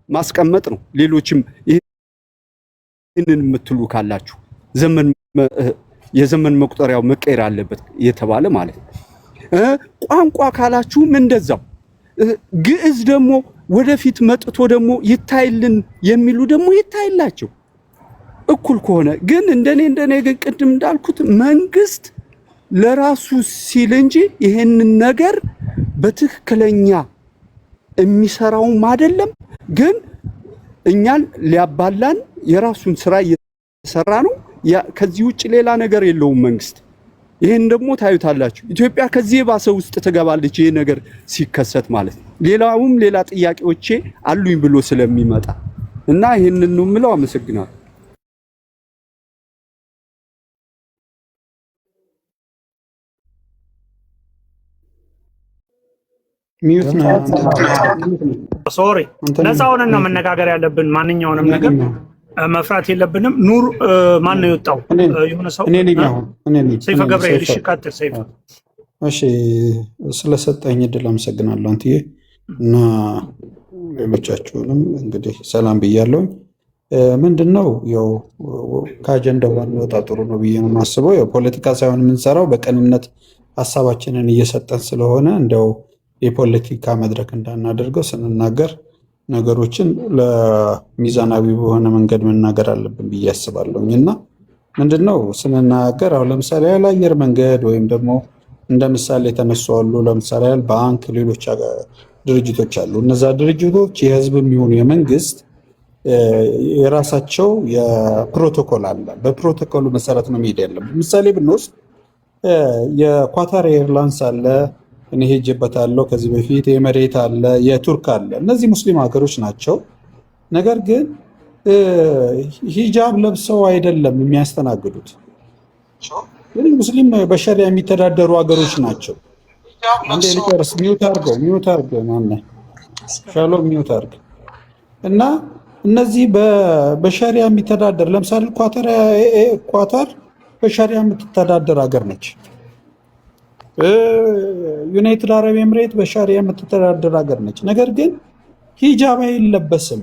ማስቀመጥ ነው። ሌሎችም ይህንን የምትሉ ካላችሁ የዘመን መቁጠሪያው መቀየር አለበት የተባለ ማለት ነው። ቋንቋ ካላችሁም እንደዛው ግዕዝ ደግሞ ወደፊት መጥቶ ደግሞ ይታይልን የሚሉ ደግሞ ይታይላቸው እኩል ከሆነ ግን እንደኔ ቅድም እንዳልኩት መንግስት ለራሱ ሲል እንጂ ይሄንን ነገር በትክክለኛ የሚሰራውም አይደለም። ግን እኛን ሊያባላን የራሱን ስራ እየሰራ ነው። ከዚህ ውጭ ሌላ ነገር የለውም መንግስት። ይሄን ደግሞ ታዩታላችሁ። ኢትዮጵያ ከዚህ የባሰ ውስጥ ትገባለች ይሄ ነገር ሲከሰት ማለት ነው። ሌላውም ሌላ ጥያቄዎቼ አሉኝ ብሎ ስለሚመጣ እና ይሄንን ነው የምለው። አመሰግናለሁ። ሚዩት ነው። ሶሪ ነፃ ሆነን ነው መነጋገር ያለብን። ማንኛውንም ነገር መፍራት የለብንም። ኑር ማን ነው የወጣው? የሆነ ሰው እኔ ነኝ። አሁን እኔ ነኝ። ሰይፈ ገብርኤል። እሺ ቀጥል ሰይፈ። እሺ ስለሰጠኝ እድል አመሰግናለሁ አንትዬ እና ሌሎቻችሁንም እንግዲህ ሰላም ብያለሁ። ምንድነው ያው ከአጀንዳው ባንወጣ ጥሩ ነው ብዬ ነው የማስበው። ያው ፖለቲካ ሳይሆን የምንሰራው በቅንነት ሀሳባችንን እየሰጠን ስለሆነ እንደው የፖለቲካ መድረክ እንዳናደርገው ስንናገር ነገሮችን ለሚዛናዊ በሆነ መንገድ መናገር አለብን ብዬ አስባለሁኝ። እና ምንድነው ስንናገር አሁን ለምሳሌ የአየር መንገድ ወይም ደግሞ እንደ ምሳሌ የተነሱ አሉ። ለምሳሌ ባንክ፣ ሌሎች ድርጅቶች አሉ። እነዛ ድርጅቶች የህዝብ የሚሆኑ የመንግስት የራሳቸው የፕሮቶኮል አለ። በፕሮቶኮሉ መሰረት ነው መሄድ ያለብን። ምሳሌ ብንወስድ የኳታር ኤርላይንስ አለ፣ እኔ ሄጄበታለሁ ከዚህ በፊት። የመሬት አለ፣ የቱርክ አለ። እነዚህ ሙስሊም ሀገሮች ናቸው። ነገር ግን ሂጃብ ለብሰው አይደለም የሚያስተናግዱት። ግን ሙስሊም በሸሪያ የሚተዳደሩ ሀገሮች ናቸው። አንዴ ልጨርስ። ሚውት አድርገው ማነው ሻሎም ሚውት አድርገው። እና እነዚህ በሸሪያ የሚተዳደር ለምሳሌ ኳታር በሸሪያ የምትተዳደር ሀገር ነች። ዩናይትድ አረብ ኤምሬት በሸሪያ የምትተዳደር ሀገር ነች። ነገር ግን ሂጃብ አይለበስም።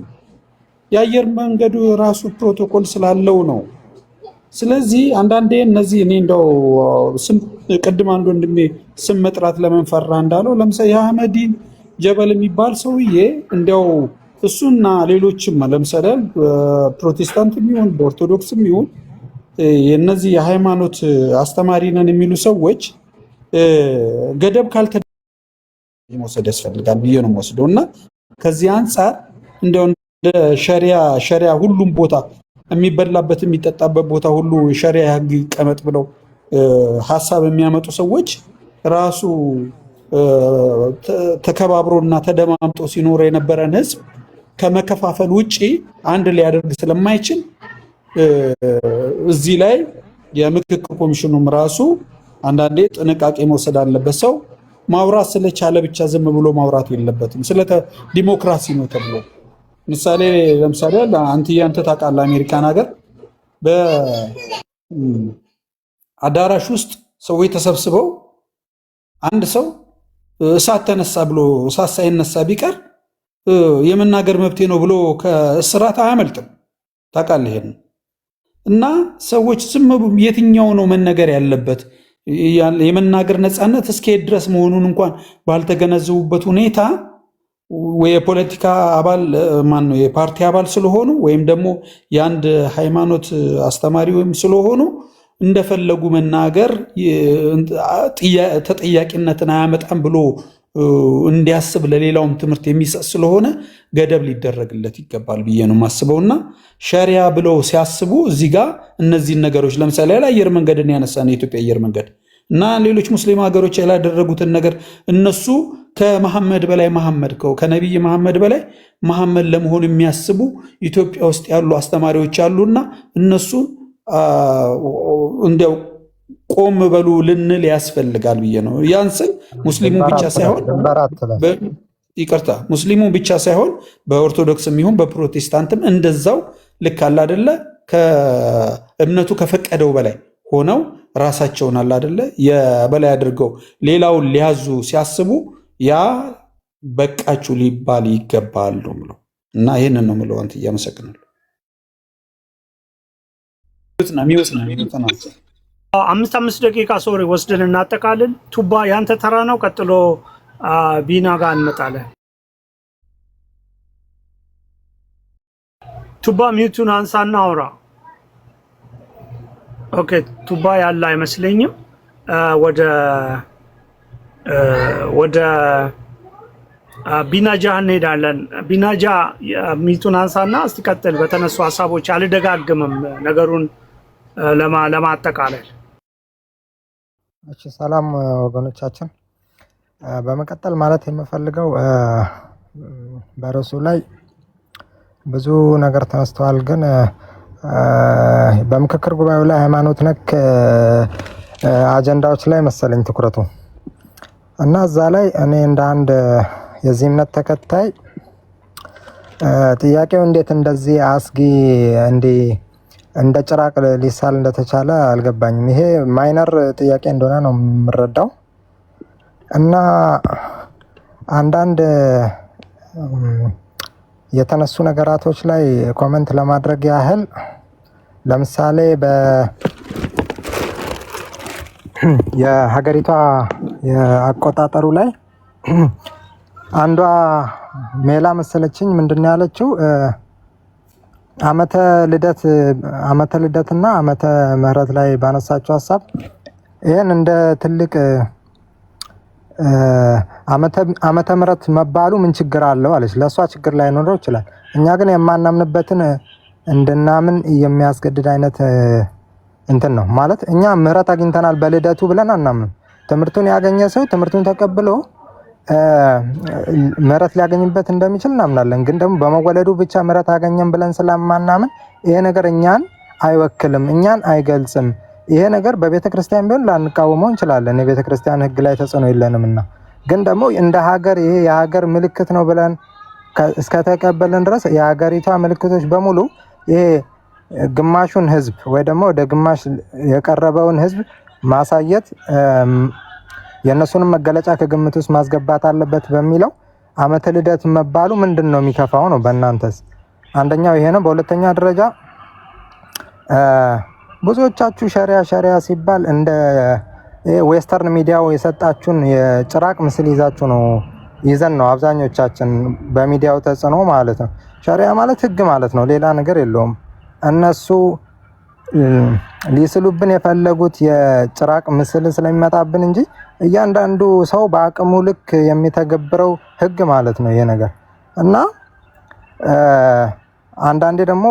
የአየር መንገዱ ራሱ ፕሮቶኮል ስላለው ነው። ስለዚህ አንዳንዴ እነዚህ እኔ እንደው ቅድም አንዱ ወንድሜ ስም መጥራት ለመንፈራ እንዳለው ለምሳሌ የአህመዲን ጀበል የሚባል ሰውዬ እንዲያው እሱና ሌሎችም ለምሳሌ ፕሮቴስታንትም ይሁን በኦርቶዶክስም ይሁን የነዚህ የሃይማኖት አስተማሪ ነን የሚሉ ሰዎች ገደብ ካልተደረገ መውሰድ ያስፈልጋል ብዬ ነው የምወስደው። እና ከዚህ አንጻር እንደው ሸሪያ ሁሉም ቦታ የሚበላበት የሚጠጣበት ቦታ ሁሉ ሸሪያ ህግ ይቀመጥ ብለው ሐሳብ የሚያመጡ ሰዎች ራሱ ተከባብሮና ተደማምጦ ሲኖር የነበረን ህዝብ ከመከፋፈል ውጪ አንድ ሊያደርግ ስለማይችል እዚህ ላይ የምክክር ኮሚሽኑም ራሱ አንዳንዴ ጥንቃቄ መውሰድ አለበት። ሰው ማውራት ስለቻለ ብቻ ዝም ብሎ ማውራት የለበትም። ስለ ዲሞክራሲ ነው ተብሎ ለምሳሌ አንተ ታውቃለህ፣ አሜሪካን ሀገር በአዳራሽ ውስጥ ሰዎች ተሰብስበው አንድ ሰው እሳት ተነሳ ብሎ እሳት ሳይነሳ ቢቀር የመናገር መብቴ ነው ብሎ ከእስራት አያመልጥም። ታውቃለህ ይሄን። እና ሰዎች ዝም የትኛው ነው መነገር ያለበት የመናገር ነፃነት እስከሄድ ድረስ መሆኑን እንኳን ባልተገነዘቡበት ሁኔታ የፖለቲካ አባል ማን ነው የፓርቲ አባል ስለሆኑ ወይም ደግሞ የአንድ ሃይማኖት አስተማሪ ወይም ስለሆኑ እንደፈለጉ መናገር ተጠያቂነትን አያመጣም ብሎ እንዲያስብ ለሌላውም ትምህርት የሚሰጥ ስለሆነ ገደብ ሊደረግለት ይገባል ብዬ ነው የማስበውና ሸሪያ ብለው ሲያስቡ እዚህ ጋር እነዚህን ነገሮች ለምሳሌ አየር መንገድን ያነሳን የኢትዮጵያ አየር መንገድ እና ሌሎች ሙስሊም ሀገሮች ያላደረጉትን ነገር እነሱ ከመሐመድ በላይ ከነቢይ መሐመድ በላይ መሐመድ ለመሆን የሚያስቡ ኢትዮጵያ ውስጥ ያሉ አስተማሪዎች አሉና እነሱን እንዲያው ቆም በሉ ልንል ያስፈልጋል ብዬ ነው። ያንስል ሙስሊሙ ብቻ ሳይሆን በኦርቶዶክስም ይሁን በፕሮቴስታንትም እንደዛው ልክ አለ አይደለ ከእምነቱ ከፈቀደው በላይ ሆነው ራሳቸውን አለ አይደለ የበላይ አድርገው ሌላውን ሊያዙ ሲያስቡ ያ በቃችሁ ሊባል ይገባል ነው። እና ይህንን ነው የምለው። አንተ እያመሰግናለሁ። አምስት ደቂቃ ሶሪ ወስደን እናጠቃልል። ቱባ ያንተ ተራ ነው። ቀጥሎ ቢና ጋር እንመጣለን። ቱባ ሚውቱን አንሳና አውራ። ኦኬ ቱባ ያለ አይመስለኝም። ወደ ቢናጃ እንሄዳለን። ቢናጃ ሚውቱን አንሳና እስቲ ቀጥል። በተነሱ ሀሳቦች አልደጋግምም ነገሩን ለማጠቃለል። እሺ ሰላም ወገኖቻችን፣ በመቀጠል ማለት የምፈልገው በርዕሱ ላይ ብዙ ነገር ተነስተዋል፣ ግን በምክክር ጉባኤው ላይ ሃይማኖት ነክ አጀንዳዎች ላይ መሰለኝ ትኩረቱ እና እዛ ላይ እኔ እንደ አንድ የዚህ እምነት ተከታይ ጥያቄው እንዴት እንደዚህ አስጊ እንደ ጭራቅ ሊሳል እንደተቻለ አልገባኝም። ይሄ ማይነር ጥያቄ እንደሆነ ነው የምረዳው እና አንዳንድ የተነሱ ነገራቶች ላይ ኮሜንት ለማድረግ ያህል ለምሳሌ የሀገሪቷ የአቆጣጠሩ ላይ አንዷ ሜላ መሰለችኝ ምንድነው ያለችው ዓመተ ልደትና ዓመተ ምህረት ላይ ባነሳቸው ሀሳብ ይሄን እንደ ትልቅ ዓመተ ምህረት መባሉ ምን ችግር አለው አለች። ለሷ ችግር ላይ ኖረው ይችላል። እኛ ግን የማናምንበትን እንድናምን የሚያስገድድ አይነት እንትን ነው ማለት እኛ ምህረት አግኝተናል በልደቱ ብለን አናምንም። ትምህርቱን ያገኘ ሰው ትምህርቱን ተቀብሎ ምህረት ሊያገኝበት እንደሚችል እናምናለን። ግን ደግሞ በመወለዱ ብቻ ምህረት አገኘን ብለን ስለማናምን ይሄ ነገር እኛን አይወክልም፣ እኛን አይገልጽም። ይሄ ነገር በቤተ ክርስቲያን ቢሆን ላንቃወመው እንችላለን፣ የቤተ ክርስቲያን ሕግ ላይ ተጽዕኖ የለንምና። ግን ደግሞ እንደ ሀገር ይሄ የሀገር ምልክት ነው ብለን እስከተቀበልን ድረስ የሀገሪቷ ምልክቶች በሙሉ ይሄ ግማሹን ህዝብ ወይ ደግሞ ወደ ግማሽ የቀረበውን ህዝብ ማሳየት የእነሱንም መገለጫ ከግምት ውስጥ ማስገባት አለበት በሚለው ዓመተ ልደት መባሉ ምንድን ነው የሚከፋው ነው በእናንተስ? አንደኛው ይሄ ነው። በሁለተኛ ደረጃ ብዙዎቻችሁ ሸሪያ ሲባል እንደ ዌስተርን ሚዲያው የሰጣችሁን የጭራቅ ምስል ይዘን ነው አብዛኞቻችን በሚዲያው ተጽዕኖ ማለት ነው። ሸሪያ ማለት ህግ ማለት ነው፣ ሌላ ነገር የለውም። እነሱ ሊስሉብን የፈለጉት የጭራቅ ምስል ስለሚመጣብን እንጂ እያንዳንዱ ሰው በአቅሙ ልክ የሚተገብረው ህግ ማለት ነው ይሄ ነገር እና አንዳንዴ ደግሞ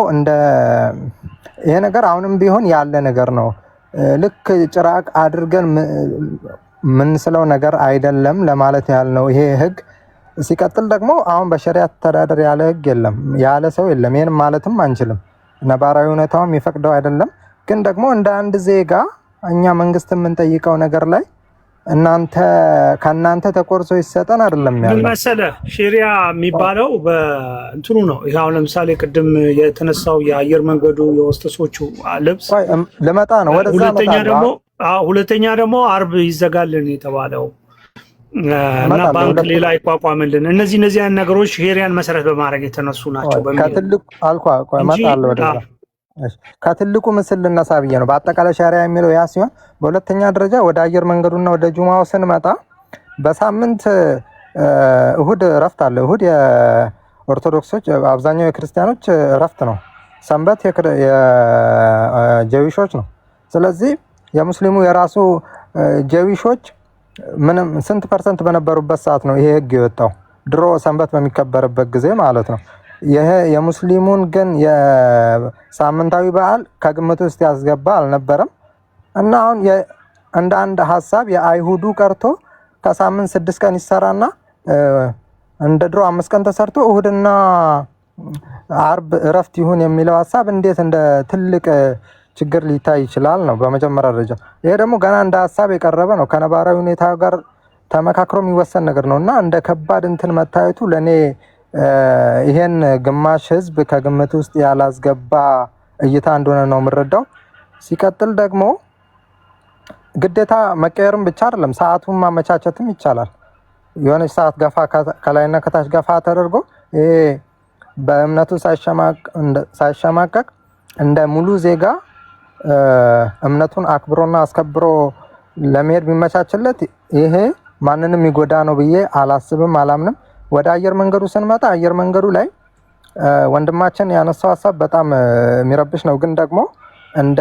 ይሄ ነገር አሁንም ቢሆን ያለ ነገር ነው። ልክ ጭራቅ አድርገን ምን ስለው ነገር አይደለም ለማለት ያህል ነው ይሄ ህግ። ሲቀጥል ደግሞ አሁን በሸሪዓ ተዳደር ያለ ህግ የለም፣ ያለ ሰው የለም። ይሄን ማለትም አንችልም፣ ነባራዊ ሁኔታውም ይፈቅደው አይደለም። ግን ደግሞ እንደ አንድ ዜጋ እኛ መንግስት የምንጠይቀው ነገር ላይ ከእናንተ ተቆርሶ ይሰጠን አይደለም ያለው። ምን መሰለህ ሸሪዓ የሚባለው በእንትኑ ነው። ይሄው ለምሳሌ ቅድም የተነሳው የአየር መንገዱ የወስተሶቹ ልብስ ለመጣ ነው ወደዛ ሁለተኛ ደግሞ አርብ ይዘጋልን የተባለው እና ባንክ ሌላ ይቋቋምልን። እነዚህ አይነት ነገሮች ሸሪዓን መሰረት በማድረግ የተነሱ ናቸው በሚል ከትልቁ ምስል ልነሳ ብዬ ነው። በአጠቃላይ ሸሪዓ የሚለው ያ ሲሆን በሁለተኛ ደረጃ ወደ አየር መንገዱና ወደ ጁማው ስንመጣ በሳምንት እሁድ እረፍት አለ። እሁድ የኦርቶዶክሶች አብዛኛው የክርስቲያኖች እረፍት ነው። ሰንበት የጀዊሾች ነው። ስለዚህ የሙስሊሙ የራሱ ጀዊሾች ምንም ስንት ፐርሰንት በነበሩበት ሰዓት ነው ይሄ ህግ የወጣው? ድሮ ሰንበት በሚከበርበት ጊዜ ማለት ነው። ይሄ የሙስሊሙን ግን የሳምንታዊ በዓል ከግምት ውስጥ ያስገባ አልነበረም እና አሁን እንደ አንድ ሀሳብ የአይሁዱ ቀርቶ ከሳምንት 6 ቀን ይሰራና እንደ ድሮ 5 ቀን ተሰርቶ እሁድና አርብ እረፍት ይሁን የሚለው ሀሳብ እንዴት እንደ ትልቅ ችግር ሊታይ ይችላል ነው በመጀመሪያ ደረጃ። ይሄ ደግሞ ገና እንደ ሀሳብ የቀረበ ነው፣ ከነባራዊ ሁኔታ ጋር ተመካክሮ የሚወሰን ነገር ነው እና እንደ ከባድ እንትን መታየቱ ለኔ ይሄን ግማሽ ህዝብ ከግምት ውስጥ ያላስገባ እይታ እንደሆነ ነው የምረዳው። ሲቀጥል ደግሞ ግዴታ መቀየርም ብቻ አይደለም፣ ሰዓቱን ማመቻቸትም ይቻላል። የሆነች ሰዓት ገፋ ከላይና ከታች ገፋ ተደርጎ ይሄ በእምነቱ ሳይሸማቀቅ እንደ ሙሉ ዜጋ እምነቱን አክብሮና አስከብሮ ለመሄድ ቢመቻችለት ይሄ ማንንም ይጎዳ ነው ብዬ አላስብም፣ አላምንም። ወደ አየር መንገዱ ስንመጣ አየር መንገዱ ላይ ወንድማችን ያነሳው ሀሳብ በጣም የሚረብሽ ነው። ግን ደግሞ እንደ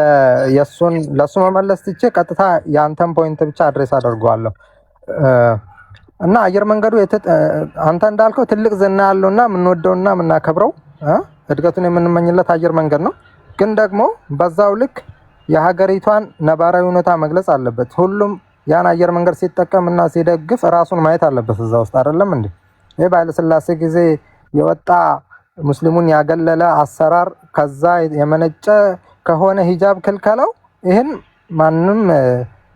ለሱ መመለስ ትቼ ቀጥታ የአንተን ፖይንት ብቻ አድሬስ አደርገዋለሁ እና አየር መንገዱ አንተ እንዳልከው ትልቅ ዝና ያለውና የምንወደውና የምናከብረው እድገቱን የምንመኝለት አየር መንገድ ነው። ግን ደግሞ በዛው ልክ የሀገሪቷን ነባራዊ ሁኔታ መግለጽ አለበት። ሁሉም ያን አየር መንገድ ሲጠቀምና ሲደግፍ ራሱን ማየት አለበት እዛ ውስጥ አይደለም እንዴ? ይሄ በኃይለሥላሴ ጊዜ የወጣ ሙስሊሙን ያገለለ አሰራር ከዛ የመነጨ ከሆነ ሂጃብ ክልከላው ይሄን ማንም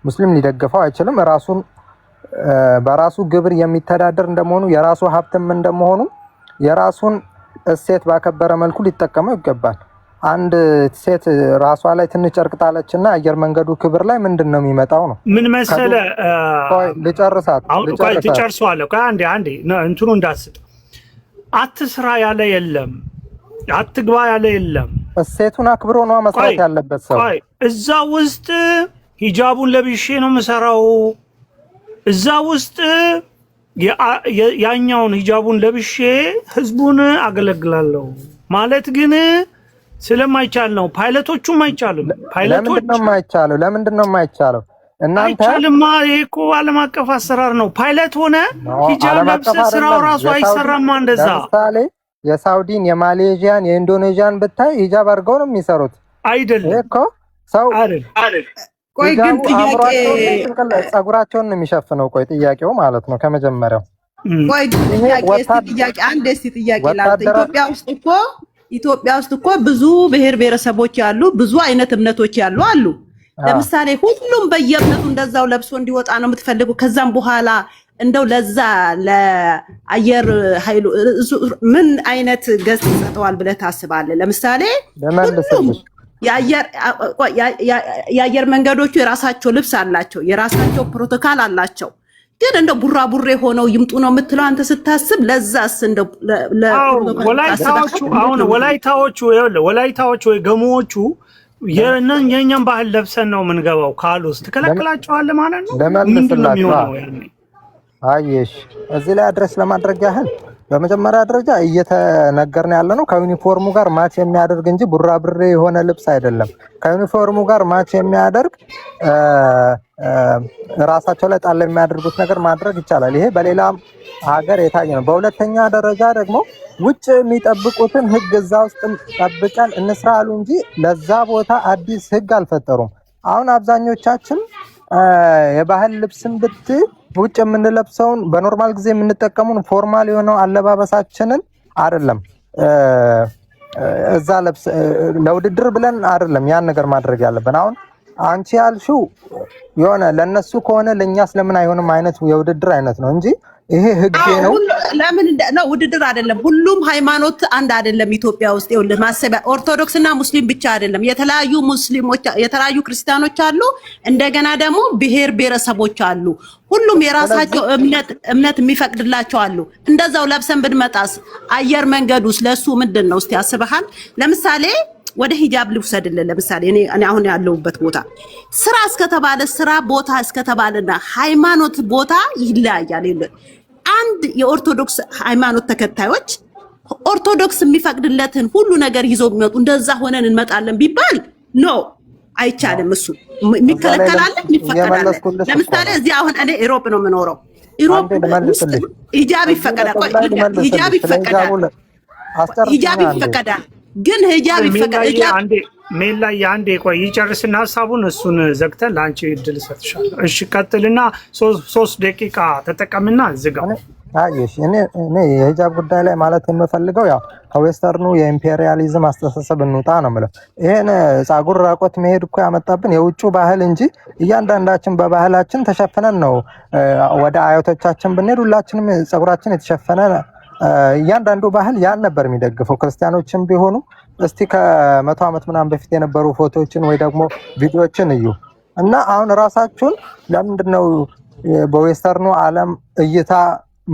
ሙስሊም ሊደግፈው አይችልም። ራሱን በራሱ ግብር የሚተዳደር እንደመሆኑ የራሱ ሀብትም እንደመሆኑ የራሱን እሴት ባከበረ መልኩ ሊጠቀመው ይገባል። አንድ ሴት ራሷ ላይ ትንሽ ጨርቅ ጣለችና አየር መንገዱ ክብር ላይ ምንድነው የሚመጣው ነው? ምን መሰለ ልጨርሳት ትጨርሰዋለህ። አንዴ እንትኑ እንዳትስጥ። አትስራ ያለ የለም፣ አትግባ ያለ የለም። እሴቱን አክብሮ ነው መስራት ያለበት ሰው። እዛ ውስጥ ሂጃቡን ለብሼ ነው የምሰራው፣ እዛ ውስጥ ያኛውን ሂጃቡን ለብሼ ህዝቡን አገለግላለሁ ማለት ግን ስለማይቻል ነው። ፓይለቶቹም አይቻልም። ለምንድን ነው የማይቻለው? እናንተ አይቻልማ። ይሄ እኮ ዓለም አቀፍ አሰራር ነው። ፓይለት ሆነ ሂጃብ ለብሰህ ስራው ራሱ አይሰራማ እንደዛ። ለምሳሌ የሳውዲን፣ የማሌዥያን፣ የኢንዶኔዥያን ብታይ ሂጃብ አድርገው ነው የሚሰሩት አይደለም እኮ ሰው አይደል። ቆይ ግን ጸጉራቸውን ነው የሚሸፍነው። ቆይ ጥያቄው ማለት ነው ከመጀመሪያው ቆይ ጥያቄ አንድ ጥያቄ ኢትዮጵያ ውስጥ እኮ ብዙ ብሔር ብሔረሰቦች ያሉ ብዙ አይነት እምነቶች ያሉ አሉ። ለምሳሌ ሁሉም በየእምነቱ እንደዛው ለብሶ እንዲወጣ ነው የምትፈልጉ? ከዛም በኋላ እንደው ለዛ ለአየር ኃይሉ ምን አይነት ገጽ ይሰጠዋል ብለህ ታስባለህ? ለምሳሌ ሁሉም የአየር መንገዶቹ የራሳቸው ልብስ አላቸው፣ የራሳቸው ፕሮቶኮል አላቸው። ግን እንደ ቡራቡሬ ሆነው ይምጡ ነው የምትለው አንተ ስታስብ? ለዛስ እንደ ወላይታዎቹ ወይ ገሞዎቹ የኛን ባህል ለብሰን ነው የምንገባው ካሉስ ትከለክላቸዋለህ ማለት ነው? ምንድነው የሚሆነው? አየሽ እዚህ ላይ አድረስ ለማድረግ ያህል በመጀመሪያ ደረጃ እየተነገርን ያለ ነው ከዩኒፎርሙ ጋር ማች የሚያደርግ እንጂ ቡራብሬ የሆነ ልብስ አይደለም። ከዩኒፎርሙ ጋር ማች የሚያደርግ ራሳቸው ላይ ጣል የሚያደርጉት ነገር ማድረግ ይቻላል። ይሄ በሌላም ሀገር የታየ ነው። በሁለተኛ ደረጃ ደግሞ ውጭ የሚጠብቁትን ህግ እዛ ውስጥ ጠብቀን እንስራ አሉ እንጂ ለዛ ቦታ አዲስ ህግ አልፈጠሩም። አሁን አብዛኞቻችን የባህል ልብስን ውጭ የምንለብሰውን በኖርማል ጊዜ የምንጠቀሙን ፎርማል የሆነው አለባበሳችንን አይደለም እዛ ለውድድር ብለን አይደለም ያን ነገር ማድረግ ያለብን። አሁን አንቺ ያልሽው የሆነ ለነሱ ከሆነ ለኛ ስለምን አይሆንም አይነት የውድድር አይነት ነው እንጂ ይሄ ህግ ነው። ለምን ነው ውድድር አይደለም። ሁሉም ሃይማኖት አንድ አይደለም። ኢትዮጵያ ውስጥ ይኸውልህ ማሰቢያ ኦርቶዶክስና ሙስሊም ብቻ አይደለም። የተለያዩ ሙስሊሞች፣ የተለያዩ ክርስቲያኖች አሉ። እንደገና ደግሞ ብሔር ብሔረሰቦች አሉ። ሁሉም የራሳቸው እምነት የሚፈቅድላቸው አሉ። እንደዛው ለብሰን ብንመጣስ አየር መንገዱስ ለሱ ምንድን ነው? እስቲ አስበሃል? ለምሳሌ ወደ ሂጃብ ልውሰድልህ። ለምሳሌ እኔ አሁን ያለሁበት ቦታ ስራ እስከተባለ ስራ ቦታ እስከተባለና ሃይማኖት ቦታ ይለያያል። አንድ የኦርቶዶክስ ሃይማኖት ተከታዮች ኦርቶዶክስ የሚፈቅድለትን ሁሉ ነገር ይዘው ቢመጡ እንደዛ ሆነን እንመጣለን ቢባል ኖ አይቻልም። እሱ የሚከለከላል የሚፈቀዳል። ለምሳሌ እዚህ አሁን እኔ ኢሮፕ ነው የምኖረው። ኢሮፕ ሂጃብ ይፈቀዳል። ሂጃብ ይፈቀዳል ግን ሂጃብ ይፈቀዳል። ሜል ላይ አንዴ ቆይ ይጨርስና ሐሳቡን እሱን ዘግተን ለአንቺ እድል ሰጥሻለሁ። እሺ ቀጥልና 3 ደቂቃ ተጠቀምና ዝጋው። አየሽ እኔ የሂጃብ ጉዳይ ላይ ማለት የምፈልገው ያው ከዌስተርኑ የኢምፔሪያሊዝም አስተሳሰብ እንውጣ ነው የምለው። ይሄን ጸጉር ራቆት መሄድ እኮ ያመጣብን የውጩ ባህል እንጂ እያንዳንዳችን በባህላችን ተሸፍነን ነው። ወደ አያቶቻችን ብንሄድ ሁላችንም ጸጉራችን የተሸፈነ እያንዳንዱ ባህል ያን ነበር የሚደግፈው። ክርስቲያኖችም ቢሆኑ እስቲ ከ100 ዓመት ምናምን በፊት የነበሩ ፎቶዎችን ወይ ደግሞ ቪዲዮዎችን እዩ እና አሁን ራሳችሁን ለምንድነው በዌስተርኑ ዓለም እይታ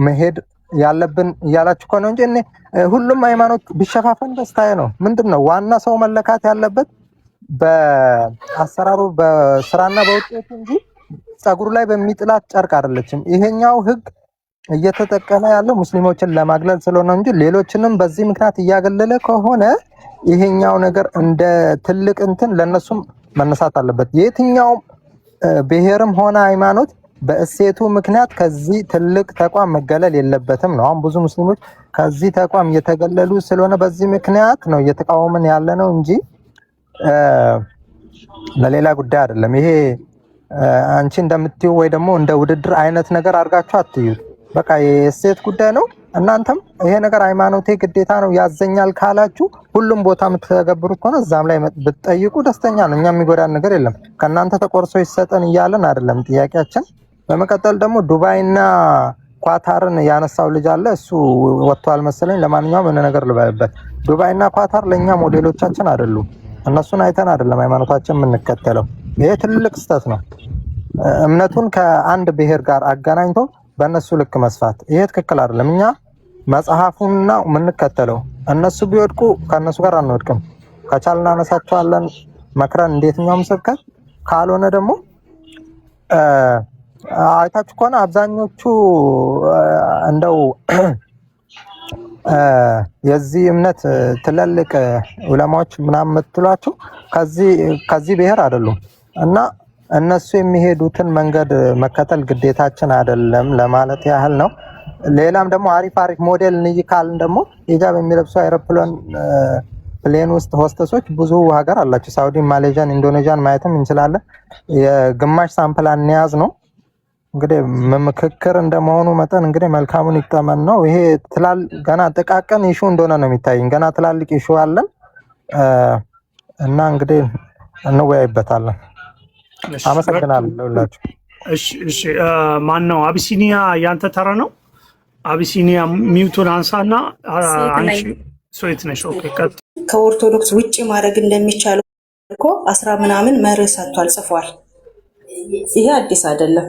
መሄድ ያለብን እያላችሁ እኮ ነው እንጂ እኔ ሁሉም ሃይማኖት ቢሸፋፈን ደስታዬ ነው። ምንድነው ዋና ሰው መለካት ያለበት በአሰራሩ በስራና በውጤቱ እንጂ ጸጉሩ ላይ በሚጥላት ጨርቅ አይደለችም። ይሄኛው ህግ እየተጠቀመ ያለው ሙስሊሞችን ለማግለል ስለሆነ እንጂ ሌሎችንም በዚህ ምክንያት እያገለለ ከሆነ ይሄኛው ነገር እንደ ትልቅ እንትን ለነሱም መነሳት አለበት። የትኛው ብሔርም ሆነ ሃይማኖት በእሴቱ ምክንያት ከዚህ ትልቅ ተቋም መገለል የለበትም ነው። አሁን ብዙ ሙስሊሞች ከዚህ ተቋም እየተገለሉ ስለሆነ በዚህ ምክንያት ነው እየተቃወምን ያለ ነው እንጂ ለሌላ ጉዳይ አይደለም። ይሄ አንቺ እንደምትይው ወይ ደግሞ እንደ ውድድር አይነት ነገር አድርጋችሁ አትዩት። በቃ የእሴት ጉዳይ ነው። እናንተም ይሄ ነገር ሃይማኖቴ ግዴታ ነው ያዘኛል ካላችሁ ሁሉም ቦታ የምትተገብሩት ከሆነ እዛም ላይ ብትጠይቁ ደስተኛ ነው። እኛ የሚጎዳን ነገር የለም። ከእናንተ ተቆርሶ ይሰጠን እያለን አይደለም ጥያቄያችን። በመቀጠል ደግሞ ዱባይና ኳታርን ያነሳው ልጅ አለ። እሱ ወጥቷል መሰለኝ። ለማንኛውም እነ ነገር ልበልበት። ዱባይና ኳታር ለኛ ሞዴሎቻችን አይደሉም። እነሱን አይተን አይደለም ሃይማኖታችን የምንከተለው። ይሄ ትልቅ ስህተት ነው። እምነቱን ከአንድ ብሔር ጋር አገናኝቶ በእነሱ ልክ መስፋት ይሄ ትክክል አይደለም። እኛ መጽሐፉንና የምንከተለው እነሱ ቢወድቁ ከእነሱ ጋር አንወድቅም። ከቻልን እናነሳቸዋለን መክረን እንዴትኛውም ስብከት ካልሆነ ደግሞ አይታችሁ ከሆነ አብዛኞቹ እንደው የዚህ እምነት ትልልቅ ዑለማዎች ምናምን የምትሏቸው ከዚህ ብሔር አይደሉም እና እነሱ የሚሄዱትን መንገድ መከተል ግዴታችን አይደለም ለማለት ያህል ነው። ሌላም ደግሞ አሪፍ ሞዴል እንይካልን ደግሞ ሂጃብ የሚለብሱ አይሮፕላን ፕሌን ውስጥ ሆስተሶች ብዙ ሀገር አላቸው። ሳውዲ፣ ማሌዥያን፣ ኢንዶኔዥያን ማየትም እንችላለን። የግማሽ ሳምፕል አንያዝ ነው እንግዲህ ምክክር እንደመሆኑ መጠን እንግዲህ መልካሙን ይጠመን ነው። ይሄ ገና ጥቃቅን ኢሹ እንደሆነ ነው የሚታየኝ። ገና ትላልቅ ኢሹ አለን እና እንግዲህ እንወያይበታለን። አመሰግናለሁ ሁላችሁ። እሺ ማን ነው? አቢሲኒያ ያንተ ተራ ነው። አቢሲኒያ ሚውቱን አንሳና አንቺ ሶይት ነሽ። ኦኬ ከኦርቶዶክስ ውጪ ማድረግ እንደሚቻል እኮ 10 ምናምን መርህ ሰጥቷል፣ ጽፏል። ይሄ አዲስ አይደለም።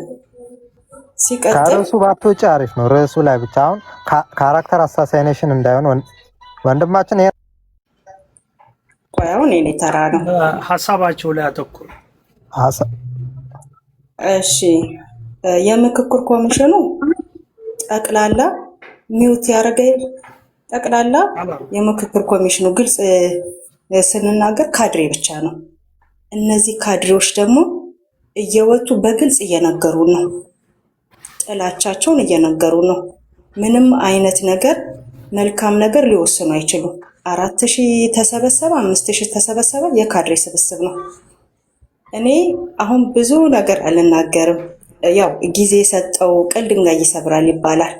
ሲቀጥል ከርዕሱ ባትወጪ አሪፍ ነው። ርዕሱ ላይ ብቻ አሁን ካራክተር አሳሳይኔሽን እንዳይሆን ወንድማችን ይሄ ቆያው እኔ ተራ ነው። ሐሳባቸው ላይ አተኩሩ። እሺ የምክክር ኮሚሽኑ ጠቅላላ ሚውት ያደረገ ጠቅላላ የምክክር ኮሚሽኑ ግልጽ ስንናገር ካድሬ ብቻ ነው። እነዚህ ካድሬዎች ደግሞ እየወጡ በግልጽ እየነገሩ ነው፣ ጥላቻቸውን እየነገሩ ነው። ምንም አይነት ነገር መልካም ነገር ሊወስኑ አይችሉም። 4000 ተሰበሰበ 5000 ተሰበሰበ የካድሬ ስብስብ ነው። እኔ አሁን ብዙ ነገር አልናገርም። ያው ጊዜ የሰጠው ቅል ድንጋይ ይሰብራል ይባላል።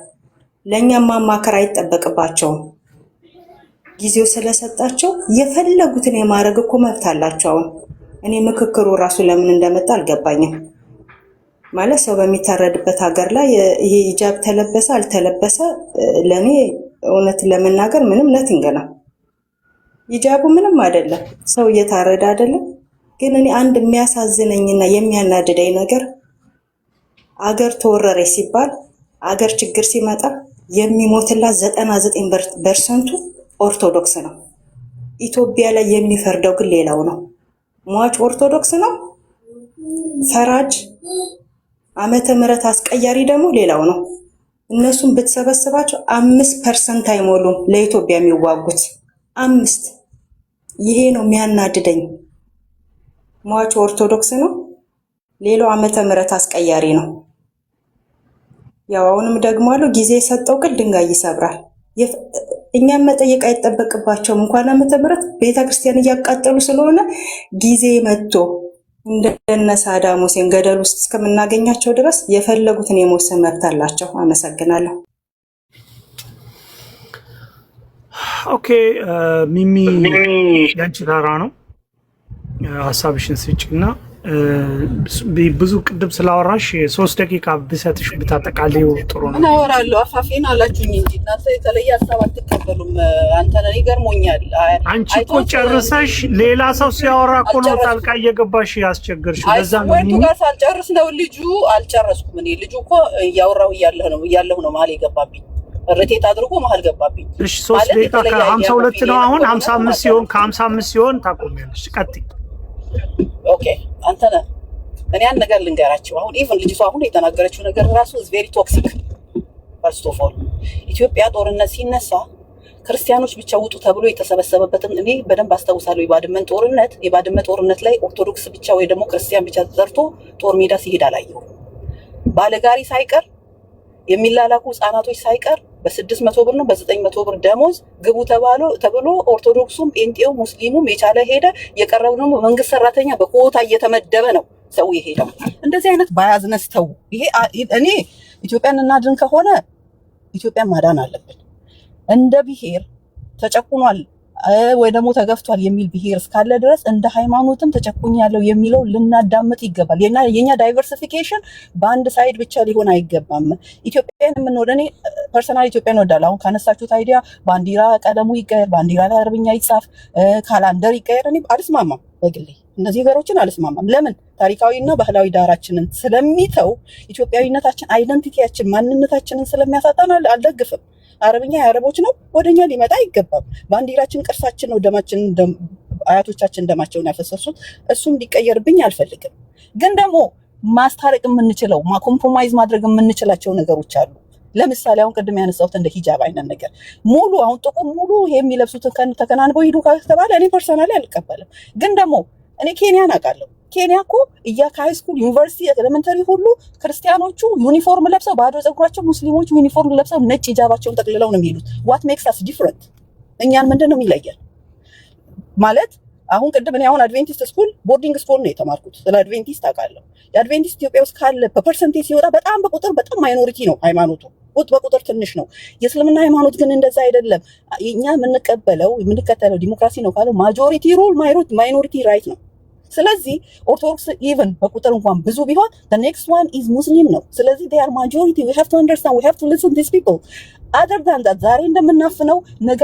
ለእኛም ማማከር አይጠበቅባቸውም። ጊዜው ስለሰጣቸው የፈለጉትን የማድረግ እኮ መብት አላቸው። እኔ ምክክሩ ራሱ ለምን እንደመጣ አልገባኝም። ማለት ሰው በሚታረድበት ሀገር ላይ ይሄ ሂጃብ ተለበሰ አልተለበሰ ለኔ እውነት ለመናገር ምንም ነቲንግ ነው። ሂጃቡ ምንም አይደለም፣ ሰው እየታረደ አይደለም። ግን እኔ አንድ የሚያሳዝነኝና የሚያናድደኝ ነገር አገር ተወረረች ሲባል አገር ችግር ሲመጣ የሚሞትላት 99% ኦርቶዶክስ ነው። ኢትዮጵያ ላይ የሚፈርደው ግን ሌላው ነው። ሟች ኦርቶዶክስ ነው። ፈራጅ ዓመተ ምህረት አስቀያሪ ደግሞ ሌላው ነው። እነሱም ብትሰበስባቸው 5% አይሞሉም ለኢትዮጵያ የሚዋጉት 5። ይሄ ነው የሚያናድደኝ። ሟች ኦርቶዶክስ ነው። ሌላው ዓመተ ምህረት አስቀያሪ ነው። ያው አሁንም ደግሞ አለው ጊዜ የሰጠው ቅል ድንጋይ ይሰብራል። እኛም መጠየቅ አይጠበቅባቸውም። እንኳን ዓመተ ምህረት ቤተክርስቲያን እያቃጠሉ ስለሆነ ጊዜ መጥቶ እንደነ ሳዳም ሁሴን ገደል ውስጥ እስከምናገኛቸው ድረስ የፈለጉትን የመወሰን መብት አላቸው። አመሰግናለሁ። ኦኬ ሚሚ ያንቺ ተራ ነው። ሀሳብሽን ስጪና ብዙ ቅድም ስላወራሽ 3 ደቂቃ ብሰጥሽ ብታጠቃልዪው ጥሩ ነው። ምን አወራለሁ? አፋፌን አላችሁኝ እንጂ እናንተ የተለየ ሀሳብ አትቀበሉም። አንተ ነህ ይገርሞኛል። አንቺ እኮ ጨርሰሽ ሌላ ሰው ሲያወራ እኮ ነው ጣልቃ እየገባሽ ያስቸገርሽ። ለዛ ነው ወንዱ ጋር ሳልጨርስ ነው ልጁ አልጨረስኩም። እኔ ልጁ እኮ እያወራሁ እያለሁ ነው ማለት የገባብኝ። ሪቴት አድርጎ መሀል ገባብኝ። እሺ 3 ደቂቃ ከ52 ነው አሁን 55 ሲሆን ከ55 ሲሆን ታቆሚያለሽ። ቀጥይ። ኦኬ አንተ ነህ። እኔ አንድ ነገር ልንገራቸው። አሁን ኢቭን ልጅቷ አሁን የተናገረችው ነገር ራሱ is very toxic. first of all ኢትዮጵያ ጦርነት ሲነሳ ክርስቲያኖች ብቻ ውጡ ተብሎ የተሰበሰበበትን እኔ በደንብ አስታውሳለሁ። የባድመ ጦርነት ላይ ኦርቶዶክስ ብቻ ወይ ደግሞ ክርስቲያን ብቻ ተጠርቶ ጦር ሜዳ ሲሄድ አላየሁም። ባለጋሪ ሳይቀር የሚላላኩ ህጻናቶች ሳይቀር በ600 ብር ነው በ900 ብር ደሞዝ ግቡ ተብሎ ኦርቶዶክሱም ጴንጤው ሙስሊሙም የቻለ ሄደ። የቀረው ደግሞ መንግስት ሰራተኛ በኮታ እየተመደበ ነው ሰው ይሄዳል። እንደዚህ አይነት ባያዝነስ ተው። ይሄ እኔ ኢትዮጵያን እናድን ከሆነ ኢትዮጵያን ማዳን አለብን። እንደ ብሔር ተጨቁኗል ወይ ደግሞ ተገፍቷል የሚል ብሔር እስካለ ድረስ እንደ ሃይማኖትም ተጨቁኛለሁ የሚለው ልናዳምጥ ይገባል። የኛ ዳይቨርሲፊኬሽን በአንድ ሳይድ ብቻ ሊሆን አይገባም። ኢትዮጵያን የምንወደ እኔ ፐርሰናል ኢትዮጵያን ወዳለሁ። አሁን ካነሳችሁት አይዲያ ባንዲራ ቀለሙ ይቀየር፣ ባንዲራ ላይ አረብኛ ይጻፍ፣ ካላንደር ይቀየር፣ እኔ አልስማማም። በግሌ እነዚህ ነገሮችን አልስማማም። ለምን? ታሪካዊና ባህላዊ ዳራችንን ስለሚተው ኢትዮጵያዊነታችን፣ አይደንቲቲያችን፣ ማንነታችንን ስለሚያሳጣን አልደግፍም። አረብኛ የአረቦች ነው፣ ወደኛ ሊመጣ አይገባም። ባንዲራችን ቅርሳችን ነው፣ አያቶቻችን ደማቸውን ያፈሰሱት፣ እሱም ሊቀየርብኝ አልፈልግም። ግን ደግሞ ማስታረቅ የምንችለው ኮምፕሮማይዝ ማድረግ የምንችላቸው ነገሮች አሉ። ለምሳሌ አሁን ቅድም ያነሳሁት እንደ ሂጃብ አይነት ነገር ሙሉ አሁን ጥቁር ሙሉ ይሄ የሚለብሱትን ተከናንበው ሂዱ ከተባለ እኔ ፐርሰናሊ አልቀበልም። ግን ደግሞ እኔ ኬንያን አውቃለሁ። ኬንያ እኮ ከሃይስኩል ዩኒቨርሲቲ ኤሌመንተሪ ሁሉ ክርስቲያኖቹ ዩኒፎርም ለብሰው ባዶ ፀጉራቸው፣ ሙስሊሞቹ ዩኒፎርም ለብሰው ነጭ ሂጃባቸውን ጠቅልለው ነው የሚሄዱት። ዋት ሜክስ አስ ዲፍረንት? እኛን ምንድን ነው የሚለየን? ማለት አሁን ቅድም እኔ አሁን አድቬንቲስት ስኩል ቦርዲንግ ስኩል ነው የተማርኩት። ስለ አድቬንቲስት አውቃለሁ። የአድቬንቲስት ኢትዮጵያ ውስጥ ካለ በፐርሰንቴጅ ሲወጣ በጣም በቁጥር በጣም ማይኖሪቲ ነው ሃይማኖቱ፣ በቁጥር ትንሽ ነው። የእስልምና ሃይማኖት ግን እንደዛ አይደለም። እኛ የምንከተለው ዲሞክራሲ ነው ካለው ማጆሪቲ ሩል ማይኖሪቲ ራይት ነው። ስለዚህ ኦርቶዶክስ ኢቨን በቁጥር እንኳን ብዙ ቢሆን the next one is ሙስሊም ነው። ስለዚህ they are majority, we have to understand, we have to listen to these people. other than that ዛሬ እንደምናፍነው ነገ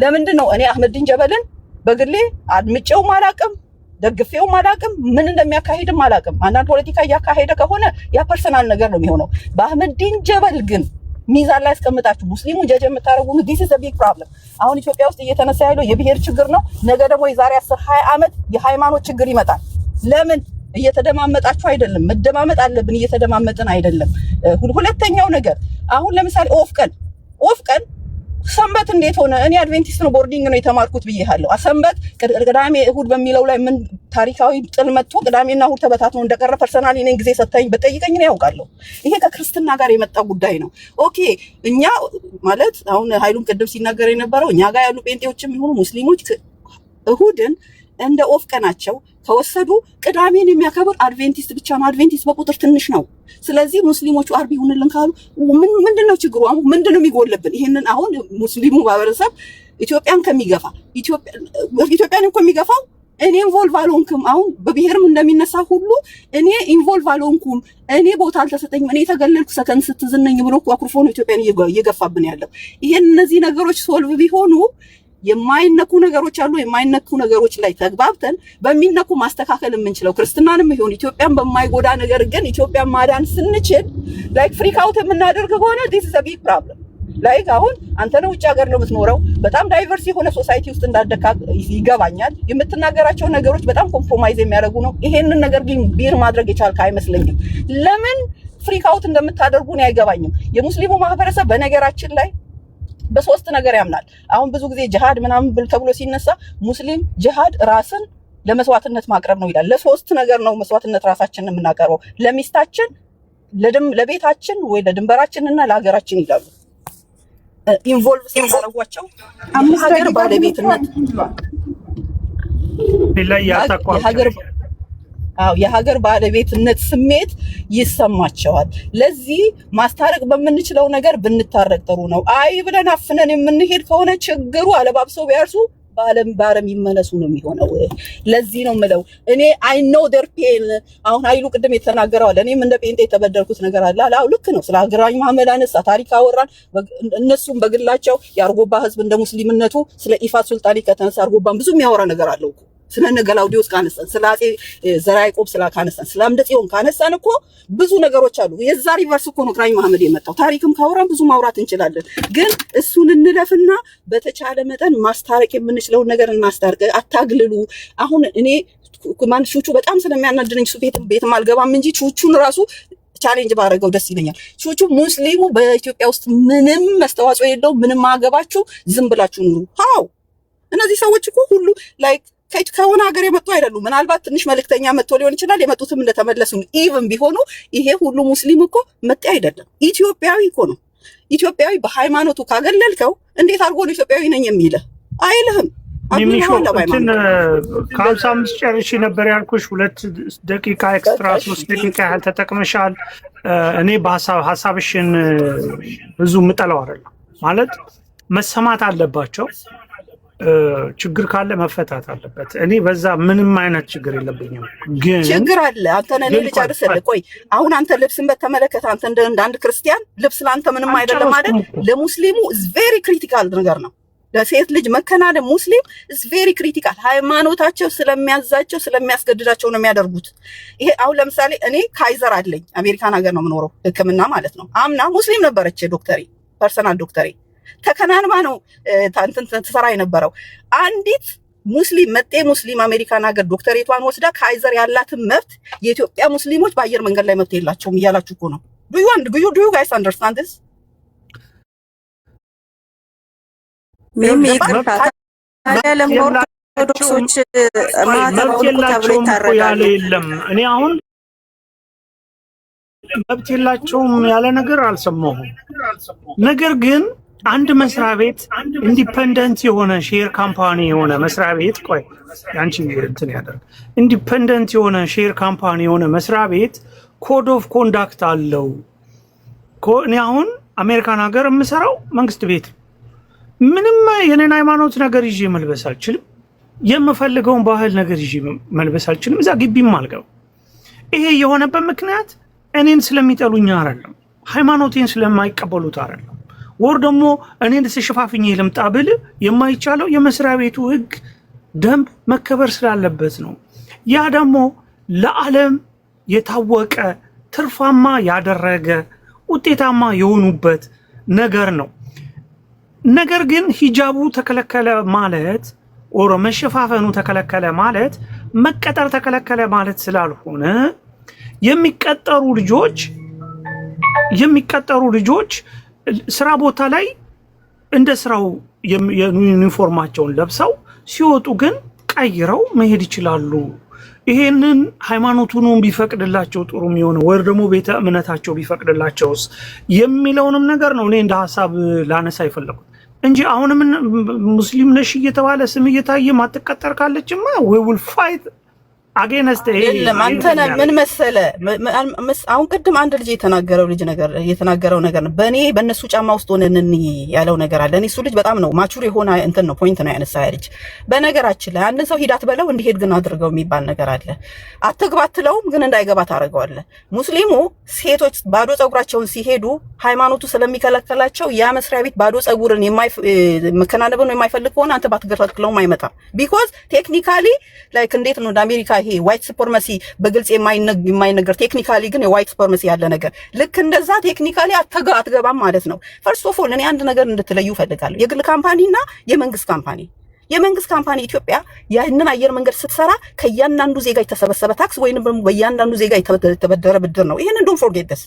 ለምንድን ነው እኔ አህመዲን ጀበልን በግሌ አድምጬውም አላውቅም፣ ደግፌውም አላውቅም፣ ምን እንደሚያካሂድም አላውቅም። አንዳንድ ፖለቲካ እያካሄደ ከሆነ ያ ፐርሰናል ነገር ነው የሚሆነው። በአህመዲን ጀበል ግን ሚዛን ላይ አስቀምጣችሁ ሙስሊሙን ጀጅ የምታደርጉ this is a big problem። አሁን ኢትዮጵያ ውስጥ እየተነሳ ያለው የብሔር ችግር ነው። ነገ ደግሞ የዛሬ 10-20 ዓመት የሃይማኖት ችግር ይመጣል። ለምን? እየተደማመጣችሁ አይደለም። መደማመጥ አለብን፣ እየተደማመጥን አይደለም። ሁለተኛው ነገር አሁን ለምሳሌ ኦፍ ቀን ሰንበት እንዴት ሆነ? እኔ አድቬንቲስት ነው ቦርዲንግ ነው የተማርኩት ብዬሃለሁ። ሰንበት ቅዳሜ እሁድ በሚለው ላይ ምን ታሪካዊ ጥል መጥቶ ቅዳሜና እሁድ ተበታትኖ እንደቀረ ፐርሰናሊ እኔን ጊዜ ሰጥተኝ በጠይቀኝ ነው ያውቃለሁ። ይሄ ከክርስትና ጋር የመጣ ጉዳይ ነው። ኦኬ እኛ ማለት አሁን ኃይሉን ቅድም ሲናገር የነበረው እኛ ጋር ያሉ ጴንጤዎችም ይሁኑ ሙስሊሞች እሁድን እንደ ኦፍ ቀናቸው ከወሰዱ ቅዳሜን የሚያከብር አድቬንቲስት ብቻ ነው። አድቬንቲስት በቁጥር ትንሽ ነው። ስለዚህ ሙስሊሞቹ አርብ ይሁንልን ካሉ ምንድነው ችግሩ? አሁን ምንድነው የሚጎልብን? ይሄንን አሁን ሙስሊሙ ማህበረሰብ ኢትዮጵያን ከሚገፋ ኢትዮጵያን እኮ የሚገፋው እኔ ኢንቮልቭ አልሆንኩም። አሁን በብሔርም እንደሚነሳ ሁሉ እኔ ኢንቮልቭ አልሆንኩም፣ እኔ ቦታ አልተሰጠኝም፣ እኔ ተገለልኩ ሰከን ስትዝነኝ ብሎ እኮ አኩርፎ ነው ኢትዮጵያን እየገፋብን ያለው። ይሄን እነዚህ ነገሮች ሶልቭ ቢሆኑ የማይነኩ ነገሮች አሉ። የማይነኩ ነገሮች ላይ ተግባብተን በሚነኩ ማስተካከል የምንችለው ክርስትናንም ይሁን ኢትዮጵያን በማይጎዳ ነገር ግን ኢትዮጵያን ማዳን ስንችል ላይክ ፍሪክ አውት የምናደርግ ከሆነ this is a big problem። ላይክ አሁን አንተ ነው ውጭ ሀገር ነው የምትኖረው፣ በጣም ዳይቨርስ የሆነ ሶሳይቲ ውስጥ እንዳደካ ይገባኛል። የምትናገራቸው ነገሮች በጣም ኮምፕሮማይዝ የሚያደርጉ ነው። ይሄንን ነገር ግን ቢር ማድረግ የቻልክ አይመስለኝም። ለምን ፍሪክ አውት እንደምታደርጉ ነው አይገባኝም። የሙስሊሙ ማህበረሰብ በነገራችን ላይ በሶስት ነገር ያምናል። አሁን ብዙ ጊዜ ጂሃድ ምናምን ብል ተብሎ ሲነሳ ሙስሊም ጂሃድ ራስን ለመስዋዕትነት ማቅረብ ነው ይላል። ለሶስት ነገር ነው መስዋዕትነት ራሳችንን የምናቀርበው፣ ለሚስታችን፣ ለቤታችን ወይ ለድንበራችንና ለሀገራችን ይላሉ። ኢንቮልቭ ሲያደርጓቸው የሀገር ባለቤትነት የሀገር ባለቤትነት ስሜት ይሰማቸዋል። ለዚህ ማስታረቅ በምንችለው ነገር ብንታረቅ ጥሩ ነው። አይ ብለን አፍነን የምንሄድ ከሆነ ችግሩ አለባብሰው ቢያርሱ በአረም ይመለሱ ነው የሚሆነው። ለዚህ ነው የምለው እኔ አይ ኖ ዴር ፔን። አሁን ኃይሉ ቅድም የተናገረው አለ፣ እኔም እንደ ጴንጤ የተበደልኩት ነገር አለ። አዎ ልክ ነው። ስለ ሀገራዊ መሐመድ አነሳ፣ ታሪክ አወራን። እነሱም በግላቸው የአርጎባ ህዝብ እንደ ሙስሊምነቱ ስለ ኢፋት ሱልጣኒ ከተነሳ አርጎባን ብዙ የሚያወራ ነገር አለው እኮ ስለነ ገላውዲዮስ ካነሳን ስለ አፄ ዘርዓ ያዕቆብ ካነሳን ስለ አምደ ጽዮን ካነሳን እኮ ብዙ ነገሮች አሉ። የዛ ሪቨርስ እኮ ነው ግራኝ መሐመድ የመጣው። ታሪክም ካወራን ብዙ ማውራት እንችላለን፣ ግን እሱን እንለፍና በተቻለ መጠን ማስታረቅ የምንችለውን ነገር እናስታርቅ። አታግልሉ። አሁን እኔ ማን ቹቹ በጣም ስለሚያናድነኝ እሱ ቤትም አልገባም እንጂ ቹቹን ራሱ ቻሌንጅ ባደረገው ደስ ይለኛል። ቹቹ ሙስሊሙ በኢትዮጵያ ውስጥ ምንም መስተዋጽኦ የለው፣ ምንም አገባችሁ፣ ዝም ብላችሁ ኑሩ። አዎ እነዚህ ሰዎች እኮ ሁሉ ላይክ ከሆነ ሀገር የመጡ አይደሉም። ምናልባት ትንሽ መልእክተኛ መጥቶ ሊሆን ይችላል። የመጡትም እንደተመለሱ ኢቭን ቢሆኑ ይሄ ሁሉ ሙስሊም እኮ መጤ አይደለም፣ ኢትዮጵያዊ እኮ ነው። ኢትዮጵያዊ በሃይማኖቱ ካገለልከው እንዴት አድርጎ ነው ኢትዮጵያዊ ነኝ የሚልህ? አይልህም። ከ55 ጨርሼ ነበር ያልኩሽ። 2 ደቂቃ ኤክስትራ 3 ደቂቃ ያህል ተጠቅመሻል። እኔ ሀሳብሽን ብዙ ምጠላው አይደለም ማለት መሰማት አለባቸው። ችግር ካለ መፈታት አለበት። እኔ በዛ ምንም አይነት ችግር የለብኝም። ግን ችግር አለ። አንተ ነህ ልጨርስልህ። ቆይ አሁን አንተ ልብስን በተመለከተ አንተ እንደ አንድ ክርስቲያን ልብስ ለአንተ ምንም አይደለም ማለት ለሙስሊሙ ኢዝ ቬሪ ክሪቲካል ነገር ነው። ለሴት ልጅ መከናነብ ሙስሊም ኢዝ ቬሪ ክሪቲካል። ሃይማኖታቸው ስለሚያዛቸው ስለሚያስገድዳቸው ነው የሚያደርጉት። ይሄ አሁን ለምሳሌ እኔ ካይዘር አለኝ፣ አሜሪካን ሀገር ነው የምኖረው፣ ሕክምና ማለት ነው። አምና ሙስሊም ነበረች ዶክተሪ፣ ፐርሰናል ዶክተሪ ተከናንባ ነው ትሰራ የነበረው። አንዲት ሙስሊም መጤ ሙስሊም አሜሪካን ሀገር ዶክተሬቷን ወስዳ ካይዘር ያላትን መብት የኢትዮጵያ ሙስሊሞች በአየር መንገድ ላይ መብት የላቸውም እያላችሁ እኮ ነው። ዱ ዩ ጋይስ አንደርስታንድ ዲስ? ምንም ይቅርታ ለምን ኦርቶዶክሶች መብት የላቸውም ያለ የለም። እኔ አሁን መብት የላቸውም ያለ ነገር አልሰማሁም። ነገር ግን አንድ መስሪያ ቤት ኢንዲፔንደንት የሆነ ሼር ካምፓኒ የሆነ መስሪያ ቤት ቆይ አንቺ እንትን ያደርግ ኢንዲፔንደንት የሆነ ሼር ካምፓኒ የሆነ መስሪያ ቤት ኮድ ኦፍ ኮንዳክት አለው። እኔ አሁን አሜሪካን ሀገር የምሰራው መንግስት ቤት ምንም የኔን ሃይማኖት ነገር ይዤ መልበስ አልችልም። የምፈልገውን ባህል ነገር ይዤ መልበስ አልችልም። እዛ ግቢም አልገባም። ይሄ የሆነበት ምክንያት እኔን ስለሚጠሉኝ አይደለም፣ ሃይማኖቴን ስለማይቀበሉት አይደለም። ወር ደግሞ እኔን ተሸፋፍኜ ልምጣ ብል የማይቻለው የመስሪያ ቤቱ ህግ ደንብ መከበር ስላለበት ነው። ያ ደግሞ ለዓለም የታወቀ ትርፋማ ያደረገ ውጤታማ የሆኑበት ነገር ነው። ነገር ግን ሂጃቡ ተከለከለ ማለት ወር መሸፋፈኑ ተከለከለ ማለት መቀጠር ተከለከለ ማለት ስላልሆነ የሚቀጠሩ ልጆች ስራ ቦታ ላይ እንደ ስራው ዩኒፎርማቸውን ለብሰው ሲወጡ ግን ቀይረው መሄድ ይችላሉ። ይሄንን ሃይማኖቱን ቢፈቅድላቸው ጥሩ የሚሆነው ወይ ደግሞ ቤተ እምነታቸው ቢፈቅድላቸውስ የሚለውንም ነገር ነው እኔ እንደ ሐሳብ ላነሳ ይፈልኩት እንጂ አሁንም ሙስሊም ነሽ እየተባለ ስም እየታየ ማትቀጠር ካለችማ we will fight against የለም። አንተ ምን መሰለ አሁን ቅድም አንድ ልጅ የተናገረው ነገር ነው። በእነሱ ጫማ ውስጥ ሆነን ያለው ነገር አለ። እሱ ልጅ በጣም ነው ማቹር የሆነ እንትን ነው ፖይንት ነው ያነሳ ልጅ። በነገራችን ላይ አንድ ሰው ሂዳት በለው እንዲሄድ ግን አድርገው የሚባል ነገር አለ። አትግባ አትለውም ግን እንዳይገባ ታደርገዋለህ። ሙስሊሙ ሴቶች ባዶ ጸጉራቸውን ሲሄዱ ሃይማኖቱ ስለሚከለከላቸው ያ መስሪያ ቤት ባዶ ጸጉርን መከናነብን የማይፈልግ ከሆነ አንተ ባትገለክለውም አይመጣም። ቢኮዝ ቴክኒካሊ ላይክ እንዴት ነው አሜሪካ ይሄ ዋይት ሱፕሪማሲ በግልጽ የማይነገር ቴክኒካሊ ግን የዋይት ሱፕሪማሲ ያለ ነገር ልክ እንደዛ ቴክኒካሊ አትገባም ማለት ነው። ፈርስት ኦፍ ኦል እኔ አንድ ነገር እንድትለዩ ፈልጋለሁ። የግል ካምፓኒና የመንግስት ካምፓኒ ኢትዮጵያ ያንን አየር መንገድ ስትሰራ ከያንዳንዱ ዜጋ የተሰበሰበ ታክስ ወይንም በያንዳንዱ ዜጋ የተበደረ ብድር ነው። ይሄንን ዶንት ፎርጌት ዲስ።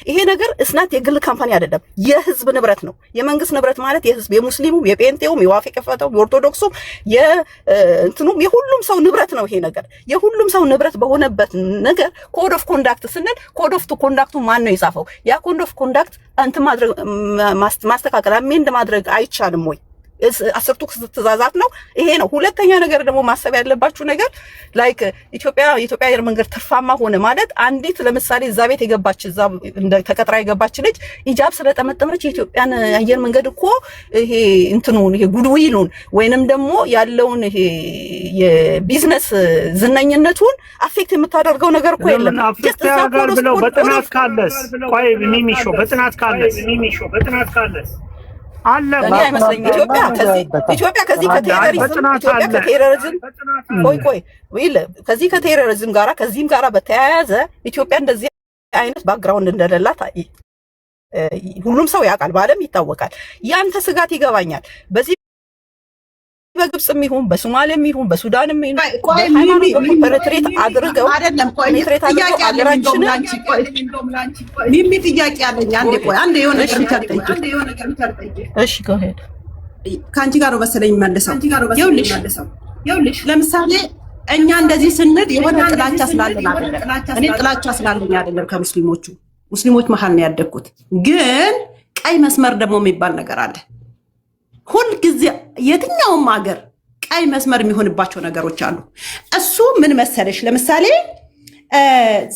ይሄ ነገር እስናት የግል ካምፓኒ አይደለም፣ የህዝብ ንብረት ነው። የመንግስት ንብረት ማለት የህዝብ የሙስሊሙ፣ የጴንጤውም፣ የዋፌ ከፈተው፣ የኦርቶዶክሱም፣ የእንትኑም የሁሉም ሰው ንብረት ነው። ይሄ ነገር የሁሉም ሰው ንብረት በሆነበት ነገር ኮድ ኦፍ ኮንዳክት ስንል ኮድ ኦፍ ኮንዳክቱ ማን ነው የጻፈው? ያ ኮድ ኦፍ ኮንዳክት አንተ ማስተካከል አሜንድ ማድረግ አይቻልም ወይ? አስርቱ ትእዛዛት ነው። ይሄ ነው። ሁለተኛ ነገር ደግሞ ማሰብ ያለባችሁ ነገር ላይክ የኢትዮጵያ አየር መንገድ ትርፋማ ሆነ ማለት አንዲት ለምሳሌ እዛ ቤት የገባች እዛ ተቀጥራ የገባች ልጅ ሂጃብ ስለጠመጠመች የኢትዮጵያን አየር መንገድ እኮ ይሄ እንትኑን ይሄ ጉድዊሉን ወይንም ደግሞ ያለውን ይሄ የቢዝነስ ዝነኝነቱን አፌክት የምታደርገው ነገር እኮ የለም። በጥናት ካለስ ቆይ ሚሚሾ በጥናት ካለስ አለ እኔ አይመስለኝም። ኢትዮጵያ ከዚህ ከቴሮሪዝም ቆይ ከዚህ ከቴሮሪዝም ጋራ ከዚህም ጋራ በተያያዘ ኢትዮጵያ እንደዚህ አይነት ባክግራውንድ እንደሌላት ሁሉም ሰው ያውቃል፣ በዓለም ይታወቃል። ያንተ ስጋት ይገባኛል። በዚህ በግብጽም ይሁን በሶማሌም ይሁን በሱዳንም ይሁን ፐኔትሬት አድርገው አገራችንን ሚሚ ጥያቄ አለኝ። አንዴ የሆነ ነገር እሺ ከሄድ ከአንቺ ጋር ነው መሰለኝ መልሰው። ይኸውልሽ ለምሳሌ እኛ እንደዚህ ስንል የሆነ ጥላቻ ስላለን አይደለም። እኔ ጥላቻ ስላለኝ አይደለም ሙስሊሞች መሀል ነው ያደግኩት። ግን ቀይ መስመር ደግሞ የሚባል ነገር አለ። ሁልጊዜ የትኛውም ሀገር ቀይ መስመር የሚሆንባቸው ነገሮች አሉ። እሱ ምን መሰለሽ፣ ለምሳሌ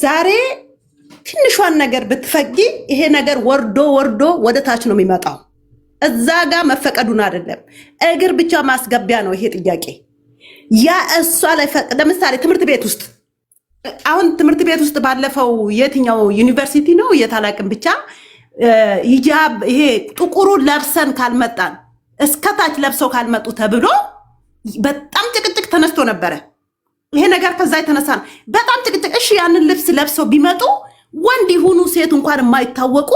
ዛሬ ትንሿን ነገር ብትፈጊ ይሄ ነገር ወርዶ ወደ ታች ነው የሚመጣው። እዛ ጋር መፈቀዱን አይደለም፣ እግር ብቻ ማስገቢያ ነው ይሄ ጥያቄ። ያ እሷ ላይ ለምሳሌ ትምህርት ቤት ውስጥ አሁን ትምህርት ቤት ውስጥ ባለፈው የትኛው ዩኒቨርሲቲ ነው የታላቅም ብቻ ሂጃብ ይሄ ጥቁሩን ለብሰን ካልመጣን እስከታች ለብሰው ካልመጡ ተብሎ በጣም ጭቅጭቅ ተነስቶ ነበረ። ይሄ ነገር ከዛ የተነሳ ነው በጣም ጭቅጭቅ። እሺ ያንን ልብስ ለብሰው ቢመጡ ወንድ ይሁኑ ሴት እንኳን የማይታወቁ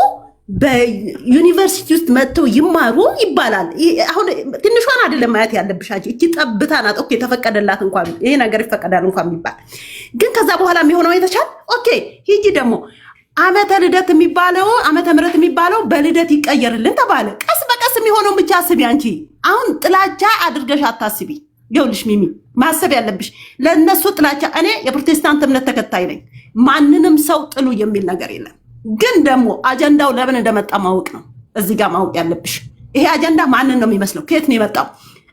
በዩኒቨርሲቲ ውስጥ መጥተው ይማሩ ይባላል። አሁን ትንሿን አይደለም ማየት ያለብሽ አንቺ፣ እቺ ጠብታ ናት። ኦኬ ተፈቀደላት እንኳን ይሄ ነገር ይፈቀዳል እንኳን የሚባል ግን ከዛ በኋላ የሚሆነው የተቻለ ኦኬ ሂጂ ደግሞ ዓመተ ልደት የሚባለው ዓመተ ምሕረት የሚባለው በልደት ይቀየርልን ተባለ። ቀስ በቀስ የሚሆነው ብቻ አስቢ አንቺ። አሁን ጥላቻ አድርገሽ አታስቢ። ይኸውልሽ ሚሚ ማሰብ ያለብሽ ለነሱ ጥላቻ። እኔ የፕሮቴስታንት እምነት ተከታይ ነኝ። ማንንም ሰው ጥሉ የሚል ነገር የለም። ግን ደግሞ አጀንዳው ለምን እንደመጣ ማወቅ ነው እዚህ ጋር ማወቅ ያለብሽ። ይሄ አጀንዳ ማንን ነው የሚመስለው? ከየት ነው የመጣው?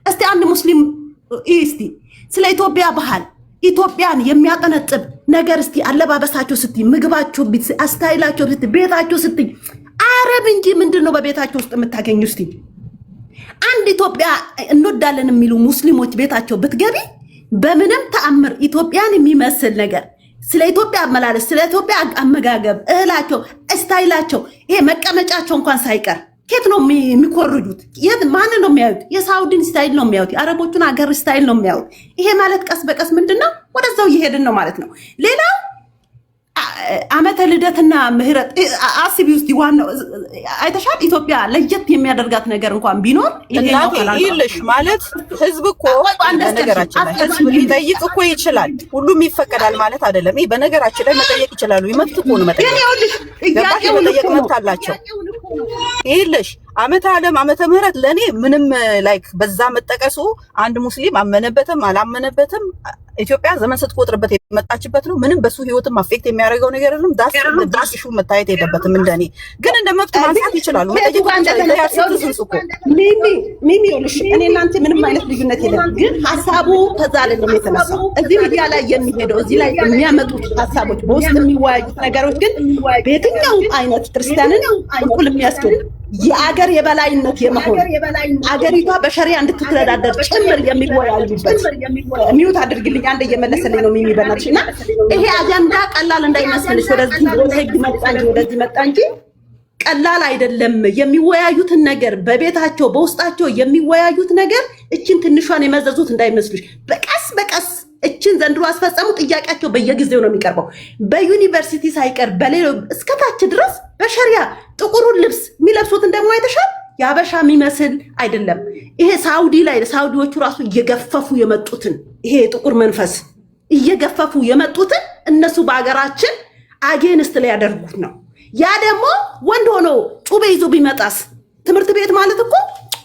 እስቲ አንድ ሙስሊም እስቲ ስለ ኢትዮጵያ ባህል ኢትዮጵያን የሚያጠነጥብ ነገር እስቲ አለባበሳቸው ስትይ፣ ምግባቸው፣ ስታይላቸው ስትይ፣ ቤታቸው ስትይ አረብ እንጂ ምንድነው በቤታቸው ውስጥ የምታገኙ? እስቲ አንድ ኢትዮጵያ እንወዳለን የሚሉ ሙስሊሞች ቤታቸው ብትገቢ በምንም ተአምር ኢትዮጵያን የሚመስል ነገር ስለ ኢትዮጵያ አመላለስ፣ ስለ ኢትዮጵያ አመጋገብ፣ እህላቸው፣ ስታይላቸው፣ ይሄ መቀመጫቸው እንኳን ሳይቀር ከየት ነው የሚኮርጁት? ማን ነው የሚያዩት? የሳውዲን ስታይል ነው የሚያዩት። የአረቦቹን ሀገር ስታይል ነው የሚያዩት። ይሄ ማለት ቀስ በቀስ ምንድነው ወደዛው እየሄድን ነው ማለት ነው። ሌላው ዓመተ ልደትና ምህረት አስቢ ውስጥ ዋናው አይተሻል። ኢትዮጵያ ለየት የሚያደርጋት ነገር እንኳን ቢኖር ይልሽ ማለት ህዝብ እኮ በነገራችን ላይ ህዝብ ሊጠይቅ እኮ ይችላል። ሁሉም ይፈቀዳል ማለት አይደለም። ይሄ በነገራችን ላይ መጠየቅ ይችላሉ። መብት እኮ ነው መጠየቅ። መጠየቅ መብት አላቸው። ይልሽ ዓመተ ዓለም ዓመተ ምህረት ለኔ ምንም ላይክ በዛ መጠቀሱ አንድ ሙስሊም አመነበትም አላመነበትም ኢትዮጵያ ዘመን ስትቆጥርበት የመጣችበት ነው። ምንም በሱ ህይወትም አፌክት የሚያደርገው ነገር የለም። ዳስ ኢሹ መታየት የለበትም። እንደኔ ግን እንደ መብት ማንሳት ይችላሉ። መጠየቅ ሚሚ ይኸውልሽ እኔ እናንተ ምንም አይነት ልዩነት የለም። ግን ሀሳቡ ከዛ አይደለም የተነሳው። እዚህ ሚዲያ ላይ የሚሄደው እዚህ ላይ የሚያመጡት ሀሳቦች በውስጥ የሚወያዩት ነገሮች ግን በየትኛው አይነት ክርስቲያንን እኩል የሚያስገኝ የአገር የበላይነት የመሆን አገሪቷ በሸሪያ እንድትተዳደር ጭምር የሚወያዩበት ሚውት አድርግልኝ አንድ እየመለሰልኝ ነው ሚሚ በእናትሽ። እና ይሄ አጀንዳ ቀላል እንዳይመስልሽ ወደዚህ ወደ ህግ መጣ እንጂ ወደዚህ መጣ እንጂ ቀላል አይደለም። የሚወያዩትን ነገር በቤታቸው በውስጣቸው የሚወያዩት ነገር እችን ትንሿን የመዘዙት እንዳይመስልሽ። በቀስ በቀስ እችን ዘንድሮ አስፈጸሙ። ጥያቄያቸው በየጊዜው ነው የሚቀርበው በዩኒቨርሲቲ ሳይቀር በሌላው እስከታች ድረስ በሸሪያ ጥቁሩን ልብስ የሚለብሱትን ደግሞ አይተሻል። የአበሻ የሚመስል አይደለም። ይሄ ሳውዲ ላይ ሳውዲዎቹ ራሱ እየገፈፉ የመጡትን ይሄ የጥቁር መንፈስ እየገፈፉ የመጡትን እነሱ በሀገራችን አጌንስት ላይ ያደርጉት ነው። ያ ደግሞ ወንድ ሆኖ ጩቤ ይዞ ቢመጣስ ትምህርት ቤት ማለት እኮ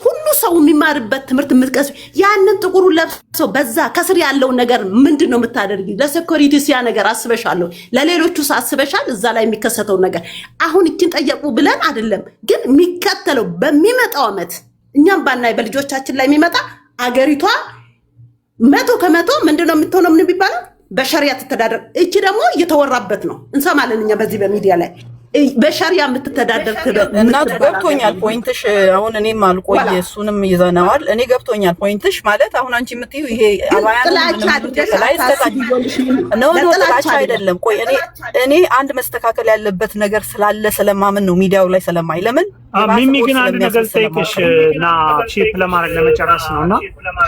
ሁሉ ሰው የሚማርበት ትምህርት የምትቀስ ያንን ጥቁሩን ለብሰው በዛ ከስር ያለውን ነገር ምንድን ነው የምታደርጊ? ለሴኩሪቲ ሲያ ነገር አስበሻለሁ፣ ለሌሎቹ አስበሻል። እዛ ላይ የሚከሰተው ነገር አሁን እችን ጠየቁ ብለን አይደለም፣ ግን የሚከተለው በሚመጣው ዓመት እኛም ባናይ በልጆቻችን ላይ የሚመጣ አገሪቷ 100% ምንድነው የምትሆነው? ምን ቢባለው በሸሪያ ትተዳደር። እቺ ደግሞ እየተወራበት ነው እንሰማለን እኛ በዚህ በሚዲያ ላይ በሸሪያ የምትተዳደር እናት ገብቶኛል ፖይንትሽ። አሁን እኔም አልቆይ እሱንም ይዘናዋል። እኔ ገብቶኛል ፖይንትሽ ማለት አሁን አንቺ የምትይው ይሄ አባያን ነው ጥላቻ አይደለም። ቆይ እኔ አንድ መስተካከል ያለበት ነገር ስላለ ስለማምን ነው ሚዲያው ላይ ስለማይ ለምን ሚሚ ግን አንድ ነገር ጠይቅሽ እና ሼፕ ለማድረግ ለመጨረስ ነውና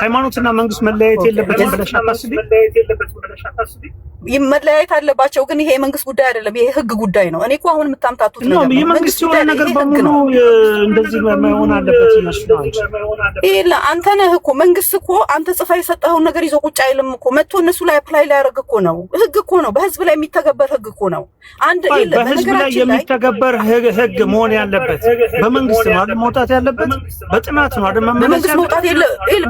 ሃይማኖትና መንግስት መለያየት የለበትም ብለሽ አታስቢ? መለያየት አለባቸው፣ ግን ይሄ የመንግስት ጉዳይ አይደለም፣ ይሄ ህግ ጉዳይ ነው። እኔ እኮ አሁን የምታምታቱት ነገር ነው። የመንግስት የሆነ ነገር በሙሉ እንደዚህ መሆን አለበት ይመስላል። ይሄ አንተ ነህ እኮ መንግስት እኮ አንተ ጽፋ የሰጠኸውን ነገር ይዞ ቁጭ አይልም እኮ መጥቶ እነሱ ላይ አፕላይ ሊያደርግ እኮ ነው። ህግ እኮ ነው፣ በህዝብ ላይ የሚተገበር ህግ እኮ ነው። አንድ በህዝብ ላይ የሚተገበር ህግ መሆን ያለበት በመንግስት ነው አይደል? መውጣት ያለበት በጥናት ነው አይደል? በመንግስት መውጣት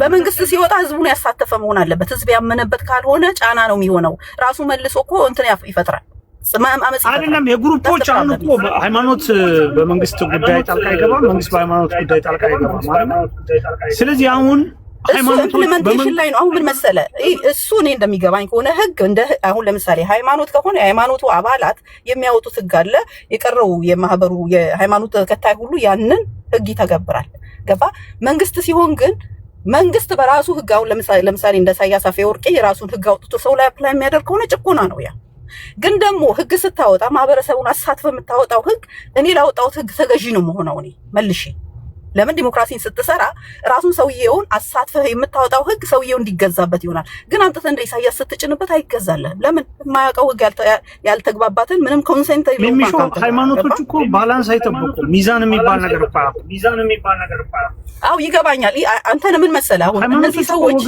በመንግስት ሲወጣ ህዝቡን ያሳተፈ መሆን አለበት። ህዝብ ያመነበት ካልሆነ ጫና ነው የሚሆነው። ራሱ መልሶ እኮ እንትን ይፈጥራል አይደለም። የግሩፖች አሁን እኮ ሃይማኖት በመንግስት ጉዳይ ጣልቃ አይገባም፣ መንግስት በሃይማኖት ጉዳይ ጣልቃ አይገባም ማለት ነው። ስለዚህ አሁን ኢምፕሊሜንቴሽን ላይ ነው። አሁን ምን መሰለ እሱ እኔ እንደሚገባኝ ከሆነ ህግ እንደ አሁን ለምሳሌ ሃይማኖት ከሆነ የሃይማኖቱ አባላት የሚያወጡት ህግ አለ። የቀረው የማህበሩ የሃይማኖት ተከታይ ሁሉ ያንን ህግ ይተገብራል። ገባ? መንግስት ሲሆን ግን መንግስት በራሱ ህግ አሁን ለምሳሌ እንደ ኢሳያስ አፈወርቂ የራሱን ህግ አውጥቶ ሰው ላይ አፕላይ የሚያደርግ ከሆነ ጭቆና ነው ያ። ግን ደግሞ ህግ ስታወጣ ማህበረሰቡን አሳትፈ የምታወጣው ህግ እኔ ላወጣሁት ህግ ተገዢ ነው መሆነው እኔ መልሼ ለምን ዲሞክራሲን ስትሰራ ራሱን ሰውየውን አሳትፈህ የምታወጣው ህግ ሰውየው እንዲገዛበት ይሆናል። ግን አንተ እንደ ኢሳያስ ስትጭንበት አይገዛልህም። ለምን? የማያውቀው ህግ ያልተግባባትን ምንም ኮንሰንት የለውም። ሃይማኖቶች እኮ ባላንስ አይጠብቁም። ሚዛን የሚባል ነገር አው ይገባኛል። አንተን ምን መሰለህ አሁን እነዚህ ሰዎች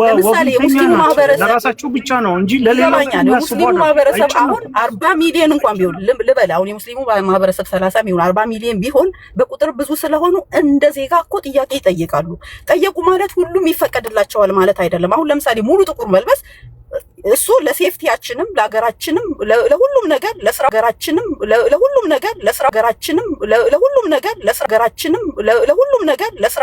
ለምሳሌ የሙስሊሙ ማህበረሰብ ለራሳቸው ብቻ ነው እንጂ ለሌላው የሙስሊሙ ማህበረሰብ አሁን 40 ሚሊዮን እንኳን ቢሆን ልበል አሁን የሙስሊሙ ማህበረሰብ 30 ሚሊዮን 40 ሚሊዮን ቢሆን በቁጥር ብዙ ስለሆኑ እንደ ዜጋ እኮ ጥያቄ ይጠይቃሉ። ጠየቁ ማለት ሁሉም ይፈቀድላቸዋል ማለት አይደለም። አሁን ለምሳሌ ሙሉ ጥቁር መልበስ እሱ ለሴፍቲያችንም ለሀገራችንም ለሁሉም ነገር ለስራ ሀገራችንም ለሁሉም ነገር ለስራ ሀገራችንም ለሁሉም ነገር ለስራ ሀገራችንም ለሁሉም ነገር ለስራ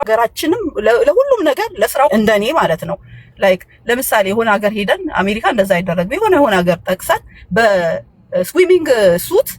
ሀገራችንም ለሁሉም ነገር ለስራ እንደኔ ማለት ነው። ላይክ ለምሳሌ የሆነ ሀገር ሄደን አሜሪካ እንደዛ አይደረግም። የሆነ ሀገር ጠቅሰን በስዊሚንግ ሱት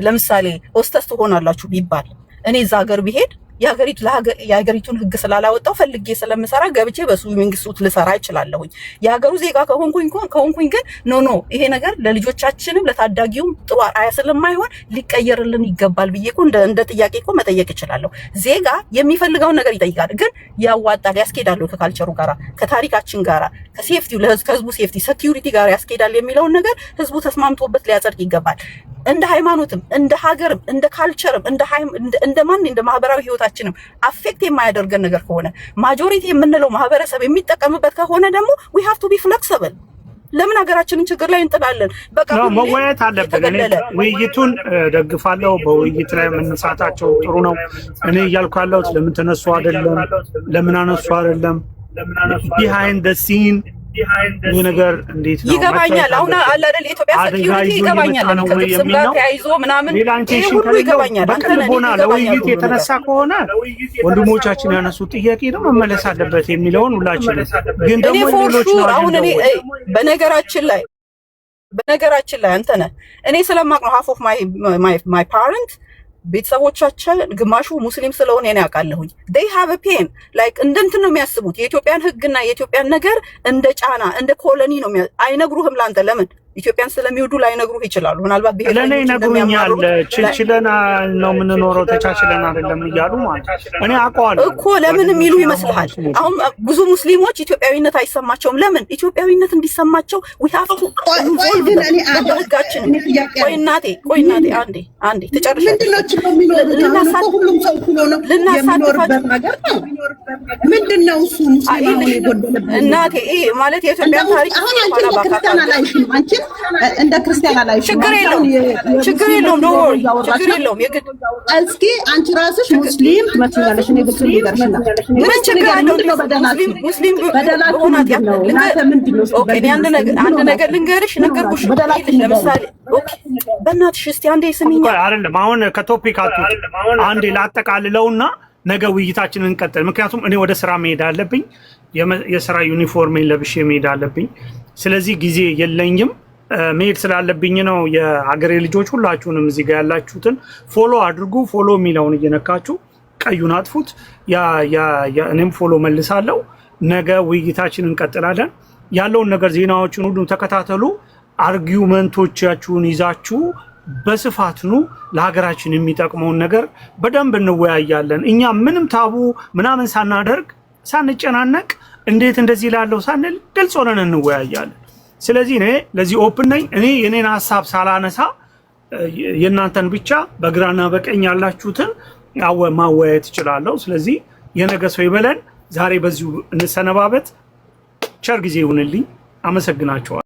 ለምሳሌ ሆስተስ ትሆናላችሁ ቢባል እኔ እዛ ሀገር ቢሄድ የሀገሪቱን ህግ ስላላወጣው ፈልጌ ስለምሰራ ገብቼ በስዊሚንግ ሱት ልሰራ እችላለሁኝ። የሀገሩ ዜጋ ከሆንኩኝ ግን ኖ ይሄ ነገር ለልጆቻችንም ለታዳጊውም ጥሩ አርአያ ስለማይሆን ሊቀየርልን ይገባል ብዬ እኮ እንደ ጥያቄ እኮ መጠየቅ እችላለሁ። ዜጋ የሚፈልገውን ነገር ይጠይቃል። ግን ያዋጣል ያስኬዳል ከካልቸሩ ጋራ ከታሪካችን ጋራ ከሴፍቲው ከህዝቡ ሴፍቲ ሴኩሪቲ ጋር ያስኬዳል የሚለውን ነገር ህዝቡ ተስማምቶበት ሊያጸድቅ ይገባል። እንደ ሃይማኖትም እንደ ሀገርም እንደ ካልቸርም እንደ ማህበራዊ ህይወታችንም አፌክት የማያደርገን ነገር ከሆነ ማጆሪቲ የምንለው ማህበረሰብ የሚጠቀምበት ከሆነ ደግሞ we have to be flexible። ለምን ሀገራችንን ችግር ላይ እንጥላለን? በቃ መወያየት አለብን። እኔ ውይይቱን ደግፋለሁ። በውይይት ላይ መነሳታቸው ጥሩ ነው። እኔ እያልኩ ያለሁት ለምን ተነሱ አይደለም፣ ለምን አነሱ አይደለም፣ behind the scene ይህ ነገር እንዴት ነው ይገባኛል። አሁን አለ አይደል የኢትዮጵያ ሴኩሪቲ ይገባኛል። ከግብፅም ጋር ተያይዞ ምናምን ይሄ ሁሉ ይገባኛል። አንተ ለውይይት የተነሳ ከሆነ ወንድሞቻችን ያነሱት ጥያቄ ነው መመለስ አለበት የሚለውን ሁላችንም ግን ደግሞ ሌሎች ነው። አሁን እኔ በነገራችን ላይ አንተ ነህ እኔ ስለማቅ ነው half of my parent ቤተሰቦቻችን ግማሹ ሙስሊም ስለሆነ እኔ አውቃለሁኝ። they have a pain like እንትን ነው የሚያስቡት የኢትዮጵያን ህግና የኢትዮጵያን ነገር እንደ ጫና እንደ ኮሎኒ ነው አይነግሩህም። ላንተ ለምን ኢትዮጵያን ስለሚወዱ ላይነግሩህ ይችላሉ። ምናልባት ለኔ ይነግሩኛል። ችልችለን ነው የምንኖረው ተቻችለን አይደለም እያሉ ማለት እኔ አውቀዋለሁ እኮ ለምን የሚሉ ይመስልሃል? አሁን ብዙ ሙስሊሞች ኢትዮጵያዊነት አይሰማቸውም። ለምን ኢትዮጵያዊነት እንዲሰማቸው we have to ህጋችን ቆይ እናቴ አንዴ ተጨርሽ ምንድነው እሱ እናቴ ማለት የኢትዮጵያ ታሪክ እንደ ክርስቲያን ላይ ችግር የለውም ችግር የለውም። እስኪ አንቺ ራስሽ ሙስሊም ትመስላለሽ። እኔ ብትል ይገርሽና ምን ችግር አለው? ሙስሊም በሆናት ኦኬ አንድ ነገር ልንገርሽ ነገርኩሽ። ለምሳሌ ኦኬ በእናትሽ እስቲ አንዴ ስሚኝ። አይደለም አሁን ከቶፒክ አትወጪ። አንዴ ላጠቃልለውና ነገ ውይይታችንን እንቀጥል። ምክንያቱም እኔ ወደ ስራ መሄድ አለብኝ። የስራ ዩኒፎርሜን ለብሼ መሄድ አለብኝ። ስለዚህ ጊዜ የለኝም። መሄድ ስላለብኝ ነው። የሀገሬ ልጆች ሁላችሁንም እዚህ ጋር ያላችሁትን ፎሎ አድርጉ። ፎሎ የሚለውን እየነካችሁ ቀዩን አጥፉት። እኔም ፎሎ መልሳለሁ። ነገ ውይይታችንን እንቀጥላለን። ያለውን ነገር ዜናዎችን ሁሉ ተከታተሉ። አርጊውመንቶቻችሁን ይዛችሁ በስፋት ኑ ለሀገራችን የሚጠቅመውን ነገር በደንብ እንወያያለን። እኛ ምንም ታቡ ምናምን ሳናደርግ ሳንጨናነቅ እንዴት እንደዚህ ላለው ሳንል ግልጽ ሆነን እንወያያለን። ስለዚህ እኔ ለዚህ ኦፕን ነኝ። እኔ የኔን ሐሳብ ሳላነሳ የእናንተን ብቻ በግራና በቀኝ ያላችሁትን ማወያየት እችላለሁ። ስለዚህ የነገ ሰው ይበለን። ዛሬ በዚሁ እንሰነባበት። ቸር ጊዜ ይሁንልኝ። አመሰግናችኋለሁ።